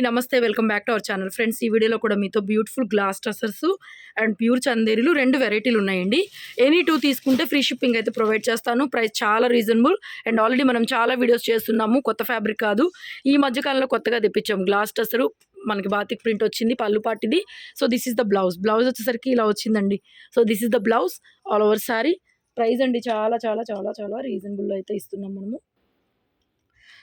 నమస్తే, welcome back to our channel. Friends, ఈ వీడియోలో కూడా మీతో beautiful glass tussars and pure చందేరీలు 2 వెరైటీలు ఉన్నాయండి. ఎనీ 2 తీసుకుంటే ఫ్రీ షిప్పింగ్ అయితే ప్రొవైడ్ చేస్తాను. ప్రైస్ చాలా రీజనబుల్ అండ్ ఆల్రెడీ మనం చాలా వీడియోస్ చేస్తున్నాము. కొత్త ఫ్యాబ్రిక్ కాదు, ఈ మధ్యకాలంలో కొత్తగా తెప్పించాము. గ్లాస్ టసరు మనకి బాతిక్ ప్రింట్ వచ్చింది, పళ్ళు పాటిది. So this is the blouse. Blouse వచ్చేసరికి ఇలా వచ్చిందండి. So this is the blouse all over saree. Price అండి చాలా చాలా చాలా చాలా రీజనబుల్లో అయితే ఇస్తున్నాం మనము.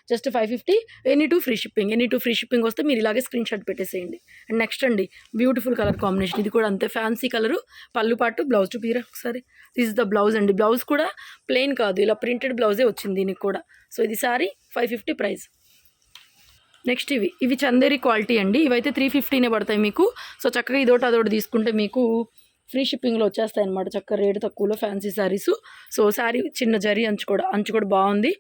Just 550. Any 2 free shipping. Any 2 free shipping వస్తే మీరు ఇలాగే స్క్రీన్ షాట్ పెట్టేసేయండి. అండ్ నెక్స్ట్ అండి, బ్యూటిఫుల్ కలర్ కాంబినేషన్. ఇది కూడా అంతే ఫ్యాన్సీ కలరు, పళ్ళు పాటు. బ్లౌజ్ చూపిరా ఒకసారి. దిస్ ఇస్ ద బ్లౌజ్ అండి. బ్లౌజ్ కూడా ప్లెయిన్ కాదు, ఇలా ప్రింటెడ్ బ్లౌజే వచ్చింది దీనికి కూడా. సో ఇది సారీ 550 ప్రైస్. నెక్స్ట్ ఇవి చందేరి క్వాలిటీ అండి. ఇవైతే 350నే పడతాయి మీకు. సో చక్కగా ఇదోటి అదోటి తీసుకుంటే మీకు ఫ్రీ షిప్పింగ్లో వచ్చేస్తాయి అనమాట. చక్కగా రేటు తక్కువలో ఫ్యాన్సీ శారీస్. సో శారీ చిన్న జరీ అంచు కూడా బాగుంది.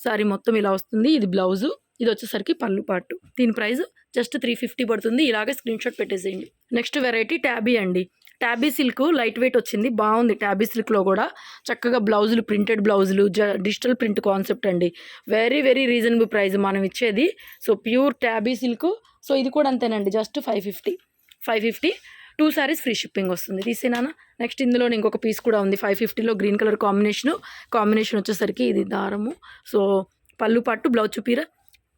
శారీ మొత్తం ఇలా వస్తుంది. ఇది బ్లౌజు, ఇది వచ్చేసరికి పళ్ళు పాటు. దీని ప్రైస్ జస్ట్ 350 పడుతుంది. ఇలాగే స్క్రీన్ షాట్ పెట్టేసేయండి. నెక్స్ట్ వెరైటీ ట్యాబీ అండి. ట్యాబీ సిల్క్ లైట్ వెయిట్ వచ్చింది, బాగుంది. ట్యాబీ సిల్క్లో కూడా చక్కగా బ్లౌజులు, ప్రింటెడ్ బ్లౌజులు, డిజిటల్ ప్రింట్ కాన్సెప్ట్ అండి. వెరీ వెరీ రీజనబుల్ ప్రైస్ మనం ఇచ్చేది. So pure tabby silk. So ఇది కూడా అంతేనండి, జస్ట్ 550. 2 సారీస్ ఫ్రీ షిప్పింగ్ వస్తుంది. తీసేనా? నెక్స్ట్ ఇందులో ఇంకొక పీస్ కూడా ఉంది 550లో, గ్రీన్ కలర్ కాంబినేషన్ వచ్చేసరికి ఇది దారము. సో పళ్ళు పట్టు. బ్లౌజ్ చూపిరా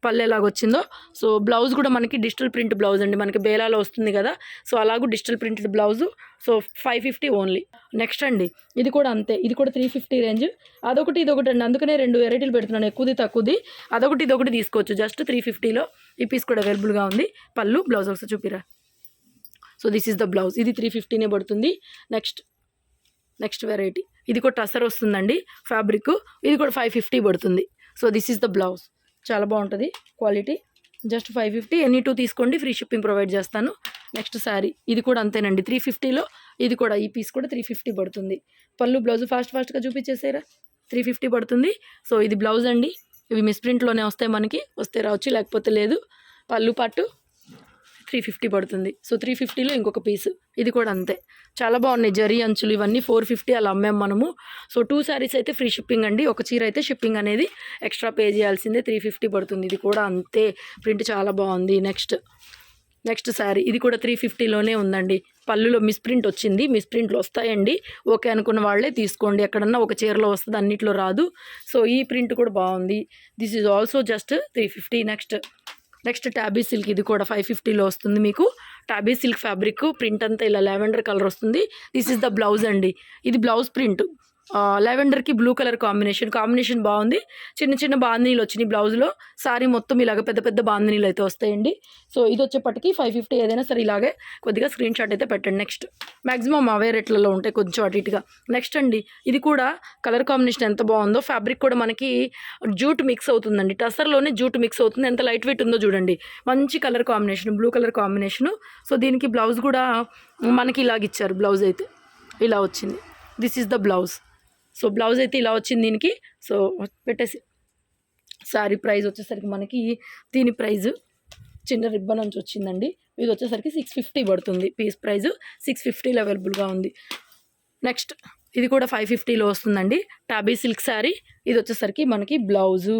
పళ్ళు ఎలాగొచ్చిందో. సో బ్లౌజ్ కూడా మనకి డిజిటల్ ప్రింట్ బ్లౌజ్ అండి, మనకి బేలాలో వస్తుంది కదా. సో అలాగూ digital printed blouse. So 550 only. Next అండి, ఇది కూడా అంతే. ఇది కూడా 350 రేంజ్. అదొకటి ఇదొకటి అండి, అందుకనే 2 వెరైటీలు పెడుతున్నాను, ఎక్కువది తక్కువది. అదొకటి ఇదొకటి తీసుకోవచ్చు. జస్ట్ 350లో ఈ పీస్ కూడా అవైలబుల్గా ఉంది. పళ్ళు బ్లౌజ్ ఒకసారి చూపిరా. So this is the blouse. ఇది 350నే పడుతుంది. నెక్స్ట్ వెరైటీ, ఇది కూడా టసర్ వస్తుందండి ఫ్యాబ్రిక్. ఇది కూడా 550 పడుతుంది. So this is the blouse. చాలా బాగుంటుంది క్వాలిటీ. జస్ట్ 550. ఎనీ 2 తీసుకోండి, ఫ్రీ షిప్పింగ్ ప్రొవైడ్ చేస్తాను. నెక్స్ట్ శారీ, ఇది కూడా అంతేనండి 350లో. ఇది కూడా ఈ పీస్ కూడా 350 పడుతుంది. పళ్ళు బ్లౌజ్ ఫాస్ట్గా చూపించేసారా. 350 పడుతుంది. సో ఇది బ్లౌజ్ అండి. ఇవి మిస్ ప్రింట్లోనే వస్తాయి మనకి, వస్తే రావచ్చు, లేకపోతే లేదు. పళ్ళు పట్టు 350 పడుతుంది. సో 350లో ఇంకొక పీసు. ఇది కూడా అంతే, చాలా బాగున్నాయి. జరీ అంచులు ఇవన్నీ 450 అలా అమ్మాం మనము. సో 2 శారీస్ అయితే ఫ్రీ షిప్పింగ్ అండి. ఒక చీర అయితే షిప్పింగ్ అనేది ఎక్స్ట్రా పే చేయాల్సిందే. 350 పడుతుంది. ఇది కూడా అంతే, ప్రింట్ చాలా బాగుంది. నెక్స్ట్ శారీ, ఇది కూడా 350లోనే ఉందండి. పళ్ళులో మిస్ ప్రింట్ వచ్చింది. మిస్ ప్రింట్లు వస్తాయండి, ఓకే అనుకున్న వాళ్ళే తీసుకోండి. ఎక్కడన్నా ఒక చీరలో వస్తుంది, అన్నిట్లో రాదు. సో ఈ ప్రింట్ కూడా బాగుంది. This is also just 350. Next tabby silk. ఇది కూడా 550లో వస్తుంది మీకు. ట్యాబీ సిల్క్ ఫ్యాబ్రిక్, ప్రింట్ అంతా ఇలా లావెండర్ కలర్ వస్తుంది. దిస్ ఈస్ ద బ్లౌజ్ అండి. ఇది బ్లౌజ్ ప్రింట్ లావెండర్కి బ్లూ కలర్ కాంబినేషన్ బాగుంది. చిన్న బాందినీలు వచ్చినాయి బ్లౌజ్లో. సారీ మొత్తం ఇలాగ పెద్ద బాందినీలు అయితే వస్తాయండి. సో ఇది వచ్చేప్పటికి 550. ఏదైనా సరే ఇలాగే కొద్దిగా స్క్రీన్ షాట్ అయితే పెట్టండి. నెక్స్ట్ మ్యాక్సిమం అవే రేట్లలో ఉంటాయి, కొంచెం అటు ఇటుగా. నెక్స్ట్ అండి, ఇది కూడా కలర్ కాంబినేషన్ ఎంత బాగుందో. ఫ్యాబ్రిక్ కూడా మనకి జూట్ మిక్స్ అవుతుందండి, టసర్లోనే జూట్ మిక్స్ అవుతుంది. ఎంత లైట్ వెయిట్ ఉందో చూడండి. మంచి colour combination, blue colour combination. So దీనికి బ్లౌజ్ కూడా మనకి ఇలాగ ఇచ్చారు. బ్లౌజ్ అయితే ఇలా వచ్చింది. This is the blouse. So blouse అయితే ఇలా వచ్చింది దీనికి. సో పెట్టేసి శారీ ప్రైస్ వచ్చేసరికి మనకి దీని ప్రైజు చిన్న రిబ్బన్ నుంచి వచ్చిందండి. ఇది వచ్చేసరికి 650 పడుతుంది. పీస్ ప్రైజు 650లో అవైలబుల్గా ఉంది. నెక్స్ట్ ఇది కూడా 550లో వస్తుందండి. టాబీ సిల్క్ శారీ. ఇది వచ్చేసరికి మనకి బ్లౌజు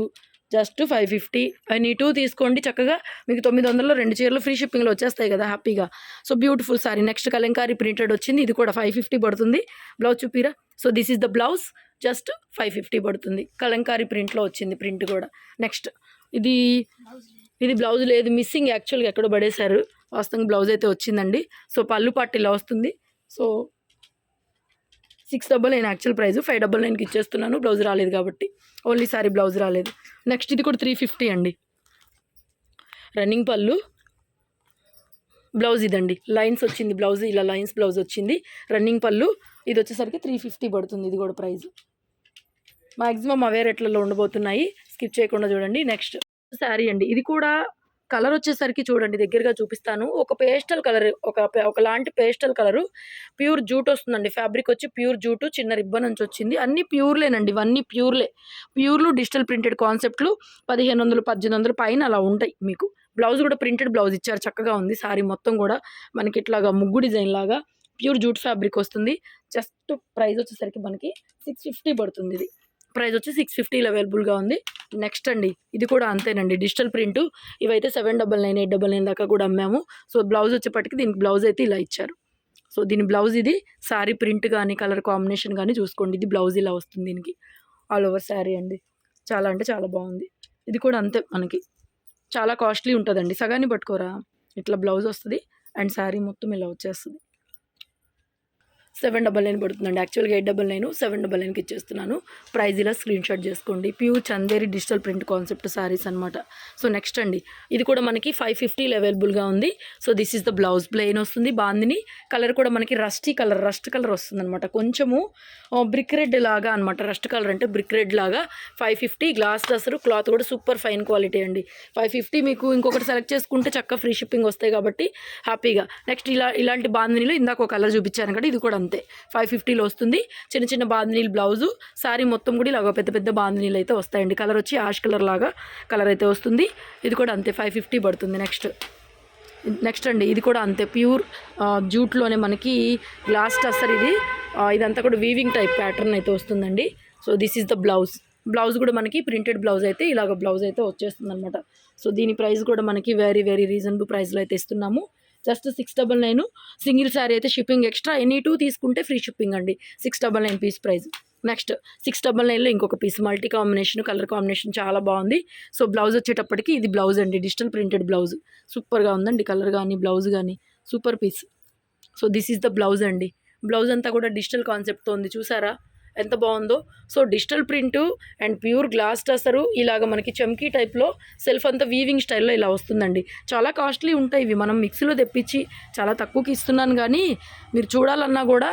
జస్ట్ 550. ఎనీ 2 తీసుకోండి, చక్కగా మీకు 900లో 2 చీరలు ఫ్రీ షిప్పింగ్లో వచ్చేస్తాయి కదా హ్యాపీగా. So beautiful saree. Next Kalamkari printed వచ్చింది. ఇది కూడా 550 పడుతుంది. బ్లౌజ్ చూపిరా. So this is the blouse. Just 550 పడుతుంది. కలంకారీ ప్రింట్లో వచ్చింది, ప్రింట్ కూడా. నెక్స్ట్ ఇది బ్లౌజ్ లేదు, మిస్సింగ్ యాక్చువల్గా ఎక్కడో పడేశారు. వాస్తవంగా బ్లౌజ్ అయితే వచ్చిందండి. సో పళ్ళు పట్టు ఇలా వస్తుంది. సో 699 యాక్చువల్ ప్రైస్, 599కి ఇచ్చేస్తున్నాను. బ్లౌజ్ రాలేదు కాబట్టి, ఓన్లీ సారీ బ్లౌజ్ రాలేదు. నెక్స్ట్ ఇది కూడా 350 అండి. రన్నింగ్ పళ్ళు, బ్లౌజ్ ఇదండి. లైన్స్ వచ్చింది బ్లౌజ్, ఇలా లైన్స్ బ్లౌజ్ వచ్చింది. రన్నింగ్ పళ్ళు. ఇది వచ్చేసరికి 350 పడుతుంది. ఇది కూడా ప్రైస్ మ్యాక్సిమం అవే రేట్లలో ఉండబోతున్నాయి, స్కిప్ చేయకుండా చూడండి. నెక్స్ట్ శారీ అండి. ఇది కూడా కలర్ వచ్చేసరికి చూడండి, దగ్గరగా చూపిస్తాను. ఒక పేస్టల్ కలర్, ఒకలాంటి పేస్టల్ కలరు. ప్యూర్ జూట్ వస్తుందండి. ఫ్యాబ్రిక్ వచ్చి ప్యూర్ జూటు, చిన్న రిబ్బన్ నుంచి వచ్చింది. అన్నీ ప్యూర్లేనండి, ఇవన్నీ ప్యూర్లు డిజిటల్ ప్రింటెడ్ కాన్సెప్ట్లు. 1500 1800 పైన అలా ఉంటాయి మీకు. బ్లౌజ్ కూడా ప్రింటెడ్ బ్లౌజ్ ఇచ్చారు, చక్కగా ఉంది. సారీ మొత్తం కూడా మనకి ఇట్లాగా ముగ్గు డిజైన్ లాగా ప్యూర్ జూట్ ఫ్యాబ్రిక్ వస్తుంది. జస్ట్ ప్రైస్ వచ్చేసరికి మనకి 650 పడుతుంది. ఇది ప్రైస్ వచ్చి 650 అవైలబుల్గా ఉంది. నెక్స్ట్ అండి ఇది కూడా అంతేనండి, డిజిటల్ ప్రింట్. ఇవైతే 799 899 దాకా కూడా అమ్మాము. సో బ్లౌజ్ వచ్చేప్పటికి దీనికి బ్లౌజ్ అయితే ఇలా ఇచ్చారు. సో దీని బ్లౌజ్ ఇది. శారీ ప్రింట్ కానీ కలర్ కాంబినేషన్ కానీ చూసుకోండి. ఇది బ్లౌజ్ ఇలా వస్తుంది దీనికి. ఆల్ ఓవర్ శారీ అండి. చాలా అంటే చాలా బాగుంది. ఇది కూడా అంతే, మనకి చాలా కాస్ట్లీ ఉంటుందండి. సగాన్ని పట్టుకోరా, ఇట్లా బ్లౌజ్ వస్తుంది అండ్ శారీ మొత్తం ఇలా వచ్చేస్తుంది. 799 పడుతుందండి. యాక్చువల్గా 899, 799కి ఇచ్చేస్తున్నాను. ప్రైజ్ ఇలా స్క్రీన్ షాట్ చేసుకోండి. Pure Chanderi digital print concept sarees అనమాట. సో నెక్స్ట్ అండి ఇది కూడా మనకి 550 అవైలబుల్గా ఉంది. So this is the blouse. Plain వస్తుంది. బాందిని కలర్ కూడా మనకి రస్ట్ కలర్ వస్తుంది అనమాట. కొంచెము బ్రిక్ రెడ్ లాగా అనమాట. రస్ట్ కలర్ అంటే బ్రిక్ రెడ్ లాగా. 550 గ్లాస్ దసరు. క్లాత్ కూడా సూపర్ ఫైన్ క్వాలిటీ అండి. 550 మీకు ఇంకొకటి సెలెక్ట్ చేసుకుంటే చక్క ఫ్రీ షిప్పింగ్ వస్తాయి కాబట్టి హ్యాపీగా. నెక్స్ట్ ఇలాంటి బాందినీలో ఇందాక ఒక కలర్ చూపించాను కదా, ఇది కూడా అంతే 550లో వస్తుంది. చిన్న చిన్న బాందినీలు బ్లౌజు. శారీ మొత్తం కూడా ఇలాగ పెద్ద పెద్ద బాందినీలు అయితే వస్తాయండి. కలర్ వచ్చి యాష్ కలర్ లాగా కలర్ అయితే వస్తుంది. ఇది కూడా అంతే 550 పడుతుంది. నెక్స్ట్ అండి ఇది కూడా అంతే, ప్యూర్ జూట్లోనే మనకి గ్లాస్ టస్సర్. ఇదంతా కూడా వీవింగ్ టైప్ ప్యాటర్న్ అయితే వస్తుందండి. So this is the blouse కూడా మనకి ప్రింటెడ్ బ్లౌజ్ అయితే ఇలాగ బ్లౌజ్ అయితే వచ్చేస్తుంది అనమాట. సో దీని ప్రైస్ కూడా మనకి వెరీ వెరీ రీజనబుల్ ప్రైస్లో అయితే ఇస్తున్నాము. జస్ట్ 699. సింగిల్ శారీ అయితే షిప్పింగ్ ఎక్స్ట్రా. ఎనీ 2 తీసుకుంటే ఫ్రీ షిప్పింగ్ అండి. 699 పీస్ ప్రైస్. నెక్స్ట్ 699లో ఇంకొక piece multi combination, colour combination చాలా బాగుంది. సో బ్లౌజ్ వచ్చేటప్పటికి ఇది బ్లౌజ్ అండి, డిజిటల్ ప్రింటెడ్ బ్లౌజ్. సూపర్గా ఉందండి. కలర్ కానీ బ్లౌజ్ కానీ super piece. So this is the blouse అండి. బ్లౌజ్ అంతా కూడా డిజిటల్ కాన్సెప్ట్తో ఉంది, చూసారా ఎంత బాగుందో. So digital print and pure glass tussar ఇలాగ మనకి చమ్కీ టైప్లో సెల్ఫ్ అంతా వీవింగ్ స్టైల్లో ఇలా వస్తుందండి. చాలా కాస్ట్లీ ఉంటాయి ఇవి. మనం మిక్సీలో తెప్పించి చాలా తక్కువకి ఇస్తున్నాను, కానీ మీరు చూడాలన్నా కూడా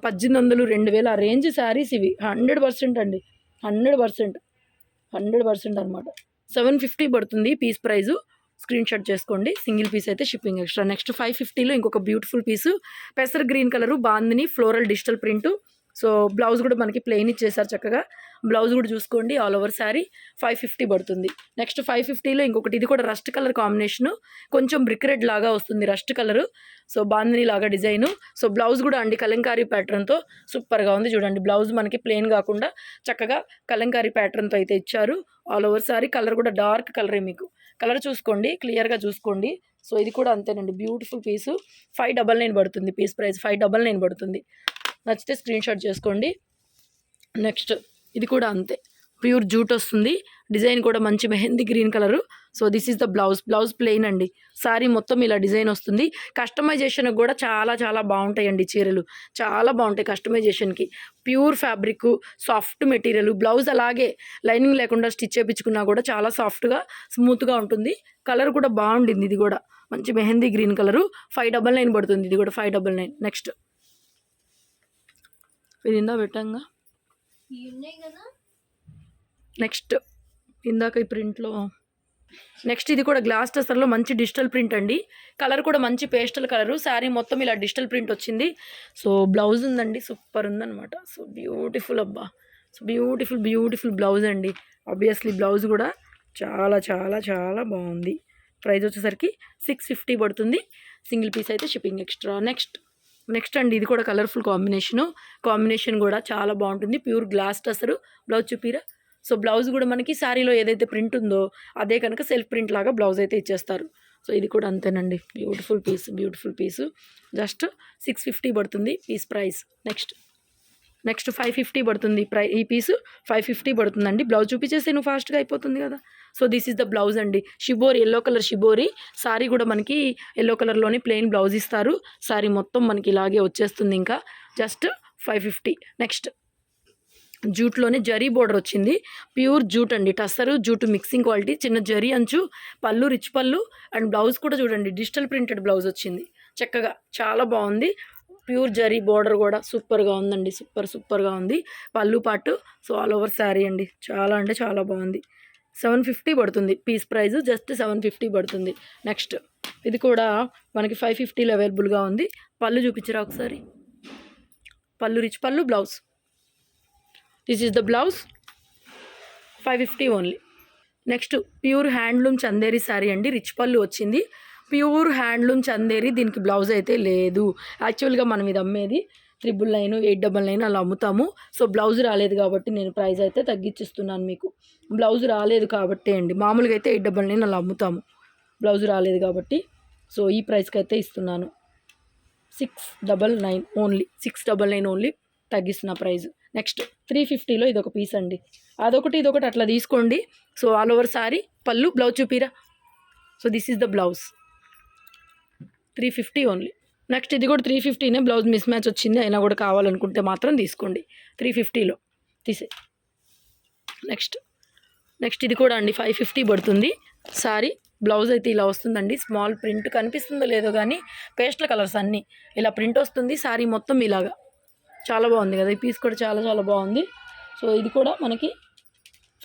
1800 2000 ఆ రేంజ్ శారీస్ ఇవి. 100% అండి, 100% అనమాట. 750 పడుతుంది పీస్ ప్రైజు. స్క్రీన్ షాట్ చేసుకోండి. సింగిల్ పీస్ అయితే షిప్పింగ్ ఎక్స్ట్రా. నెక్స్ట్ 550లో ఇంకొక బ్యూటిఫుల్ పీసు, పెసర్ green colour, bandhani floral digital print. So blouse కూడా మనకి ప్లెయిన్ ఇచ్చేసారు చక్కగా. బ్లౌజ్ కూడా చూసుకోండి. ఆల్ ఓవర్ శారీ 550 పడుతుంది. నెక్స్ట్ 550లో ఇంకొకటి, ఇది కూడా రస్ట్ కలర్ కాంబినేషను, కొంచెం బ్రిక్ రెడ్ లాగా వస్తుంది రస్ట్ కలరు. సో బాందిని లాగా డిజైను. సో బ్లౌజ్ కూడా అండి కలంకారీ ప్యాటర్న్తో సూపర్గా ఉంది. చూడండి బ్లౌజ్ మనకి ప్లెయిన్ కాకుండా చక్కగా కలంకారీ ప్యాటర్న్తో అయితే ఇచ్చారు. All over sari. కలర్ కూడా డార్క్ కలరే, మీకు కలర్ చూసుకోండి, క్లియర్గా చూసుకోండి. సో ఇది కూడా అంతేనండి, బ్యూటిఫుల్ పీసు. 599 పడుతుంది పీస్ ప్రైస్. 599 పడుతుంది. నచ్చితే స్క్రీన్ షాట్ చేసుకోండి. నెక్స్ట్ ఇది కూడా అంతే, ప్యూర్ జూట్ వస్తుంది. డిజైన్ కూడా మంచి mehndi green colour. So this is the blouse plain అండి. శారీ మొత్తం ఇలా డిజైన్ వస్తుంది. కస్టమైజేషన్ కూడా చాలా చాలా బాగుంటాయండి చీరలు, చాలా బాగుంటాయి కస్టమైజేషన్కి. Pure fabric, soft material. Blouse అలాగే లైనింగ్ లేకుండా స్టిచ్ చేయించుకున్నా కూడా చాలా సాఫ్ట్గా స్మూత్గా ఉంటుంది. కలర్ కూడా బాగుండింది. ఇది కూడా మంచి మెహందీ గ్రీన్ కలరు. 599 పడుతుంది. ఇది కూడా 599. నెక్స్ట్ ఇది ఇందా పెట్టంగా. నెక్స్ట్ ఇందాక ఈ ప్రింట్లో నెక్స్ట్ ఇది కూడా గ్లాస్ టసర్లో మంచి డిజిటల్ ప్రింట్ అండి. కలర్ కూడా మంచి పేస్టల్ కలరు. శారీ మొత్తం ఇలా డిజిటల్ ప్రింట్ వచ్చింది. సో బ్లౌజ్ ఉందండి, సూపర్ ఉందన్నమాట. సో బ్యూటిఫుల్ అబ్బా. సో బ్యూటిఫుల్ బ్లౌజ్ అండి. ఆబ్వియస్లీ బ్లౌజ్ కూడా చాలా చాలా చాలా బాగుంది. ప్రైస్ వచ్చేసరికి 650 పడుతుంది. సింగిల్ పీస్ అయితే షిప్పింగ్ ఎక్స్ట్రా. నెక్స్ట్ అండి ఇది కూడా కలర్ఫుల్ కాంబినేషన్ కూడా చాలా బాగుంటుంది. Pure glass టసరు. బ్లౌజ్ చూపిరా. సో బ్లౌజ్ కూడా మనకి శారీలో ఏదైతే ప్రింట్ ఉందో అదే కనుక సెల్ఫ్ ప్రింట్ లాగా బ్లౌజ్ అయితే ఇచ్చేస్తారు. సో ఇది కూడా అంతేనండి, బ్యూటిఫుల్ పీసు. జస్ట్ 650 పడుతుంది పీస్ ప్రైస్. నెక్స్ట్ 550 పడుతుంది ఈ పీసు. 550 పడుతుందండి. బ్లౌజ్ చూపించేస్తే నువ్వు ఫాస్ట్గా అయిపోతుంది కదా. So this is the blouse అండి. Shibori, yellow colour shibori. Saree కూడా మనకి ఎల్లో కలర్లోనే ప్లెయిన్ బ్లౌజ్ ఇస్తారు. శారీ మొత్తం మనకి ఇలాగే వచ్చేస్తుంది. ఇంకా జస్ట్ 550. నెక్స్ట్ జూట్లోనే జరీ బోర్డర్ వచ్చింది. ప్యూర్ జూట్ అండి, టస్సరు జూట్ మిక్సింగ్ క్వాలిటీ. చిన్న జరీ అంచు, పళ్ళు రిచ్ పళ్ళు అండ్ బ్లౌజ్ కూడా చూడండి డిజిటల్ ప్రింటెడ్ బ్లౌజ్ వచ్చింది చక్కగా. చాలా బాగుంది. ప్యూర్ జరీ బోర్డర్ కూడా సూపర్గా ఉందండి. సూపర్గా ఉంది పళ్ళు పాటు. సో ఆల్ ఓవర్ శారీ అండి, చాలా అంటే చాలా బాగుంది. 750 పడుతుంది పీస్ ప్రైస్. జస్ట్ 750 పడుతుంది. నెక్స్ట్ ఇది కూడా మనకి 550లో అవైలబుల్గా ఉంది. పళ్ళు చూపించరా ఒకసారి. పళ్ళు రిచ్ పళ్ళు, blouse. This is the blouse. 550 only. Next pure handloom Chanderi sari అండి. రిచ్ పళ్ళు వచ్చింది. Pure handloom Chanderi. దీనికి బ్లౌజ్ అయితే లేదు. యాక్చువల్గా మనం ఇది అమ్మేది 999, 899 అలా అమ్ముతాము. సో బ్లౌజ్ రాలేదు కాబట్టి నేను ప్రైస్ అయితే తగ్గించిస్తున్నాను మీకు. బ్లౌజ్ రాలేదు కాబట్టే అండి. మామూలుగా అయితే 899 అలా అమ్ముతాము. బ్లౌజ్ రాలేదు కాబట్టి సో ఈ ప్రైస్కి అయితే ఇస్తున్నాను. 699 ఓన్లీ, 699 ఓన్లీ తగ్గిస్తున్న ప్రైస్. నెక్స్ట్ 350లో ఇదొక పీస్ అండి. అదొకటి ఇదొకటి అట్లా తీసుకోండి. సో ఆల్ ఓవర్ సారీ, పళ్ళు, బ్లౌజ్ చూపిరా. So this is the blouse. 350 only. Next ఇది కూడా 350నే, బ్లౌజ్ మిస్ మ్యాచ్ వచ్చింది, అయినా కూడా కావాలనుకుంటే మాత్రం తీసుకోండి. 350లో తీసే. నెక్స్ట్ ఇది కూడా అండి 550 పడుతుంది సారీ. బ్లౌజ్ అయితే ఇలా వస్తుందండి. స్మాల్ ప్రింట్ కనిపిస్తుందో లేదో కానీ పేస్టల్ కలర్స్ అన్నీ ఇలా ప్రింట్ వస్తుంది. సారీ మొత్తం ఇలాగా చాలా బాగుంది కదా. ఈ పీస్ కూడా చాలా చాలా బాగుంది. సో ఇది కూడా మనకి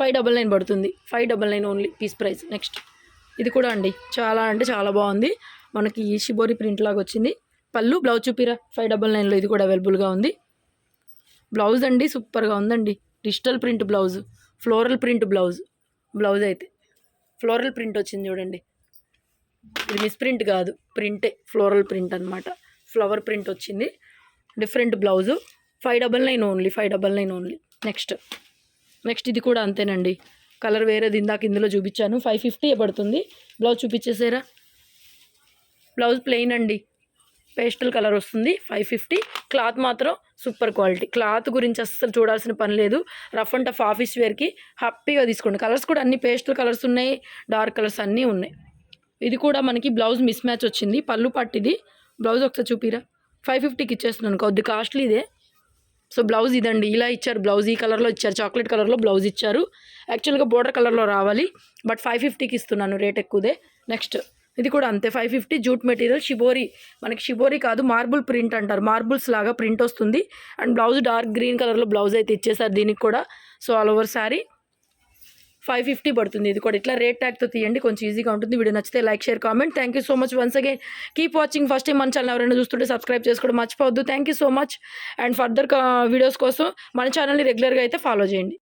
599 పడుతుంది. 599 ఓన్లీ పీస్ ప్రైస్. నెక్స్ట్ ఇది కూడా అండి చాలా అంటే చాలా బాగుంది. మనకి షిబోరి ప్రింట్ లాగా వచ్చింది. పళ్ళు, బ్లౌజ్ చూపిరా. 599లో ఇది కూడా అవైలబుల్గా ఉంది. బ్లౌజ్ అండి సూపర్గా ఉందండి. Digital print blouse, floral print blouse అయితే ఫ్లోరల్ ప్రింట్ వచ్చింది చూడండి. ఇది మిస్ ప్రింట్ కాదు, ప్రింటే, ఫ్లోరల్ ప్రింట్ అనమాట. ఫ్లవర్ ప్రింట్ వచ్చింది. Different blouse. 599 only, 599 only. Next ఇది కూడా అంతేనండి. కలర్ వేరేది ఇందాక ఇందులో చూపించాను. 550 పడుతుంది. బ్లౌజ్ చూపించేసారా. బ్లౌజ్ ప్లెయిన్ అండి, పేస్టల్ కలర్ వస్తుంది. 550. క్లాత్ మాత్రం సూపర్ క్వాలిటీ. క్లాత్ గురించి అస్సలు చూడాల్సిన పని లేదు. రఫ్ అండ్ టఫ్ ఆఫీస్ వేర్కి హ్యాపీగా తీసుకోండి. కలర్స్ కూడా అన్ని పేస్టల్ కలర్స్ ఉన్నాయి, డార్క్ కలర్స్ అన్నీ ఉన్నాయి. ఇది కూడా మనకి బ్లౌజ్ మిస్ మ్యాచ్ వచ్చింది. పళ్ళు పట్టిది. బ్లౌజ్ ఒకసారి చూపిరా. 550కి ఇచ్చేస్తున్నాను. కొద్ది కాస్ట్లీ ఇదే. సో బ్లౌజ్ ఇదండి, ఇలా ఇచ్చారు. బ్లౌజ్ ఈ కలర్లో ఇచ్చారు, చాక్లెట్ కలర్లో బ్లౌజ్ ఇచ్చారు. యాక్చువల్గా బోర్డర్ కలర్లో రావాలి, బట్ 550కి ఇస్తున్నాను. రేట్ ఎక్కువదే. నెక్స్ట్ ఇది కూడా అంతే 550. Jute material, shibori. మనకి షిబోరి కాదు, మార్బుల్ ప్రింట్ అంటారు. మార్బుల్స్ లాగా ప్రింట్ వస్తుంది. అండ్ బ్లౌజ్ డార్క్ గ్రీన్ కలర్లో బ్లౌజ్ అయితే ఇచ్చేసారు దీనికి కూడా. సో ఆల్ ఓవర్ శారీ 550 పడుతుంది. ఇది కూడా ఇట్లా రేట్ ట్యాగ్తో తీయండి, కొంచెం ఈజీగా ఉంటుంది. వీడియో నచ్చితే like, share, comment. Thank you so much once again. Keep watching. First time మన ఛానల్ ఎవరైనా చూస్తుంటే సబ్స్క్రైబ్ చేసుకోవడం మర్చిపోవద్దు. Thank you so much. And further videos కోసం మన ఛానల్ని రెగ్యులర్గా అయితే ఫాలో చేయండి.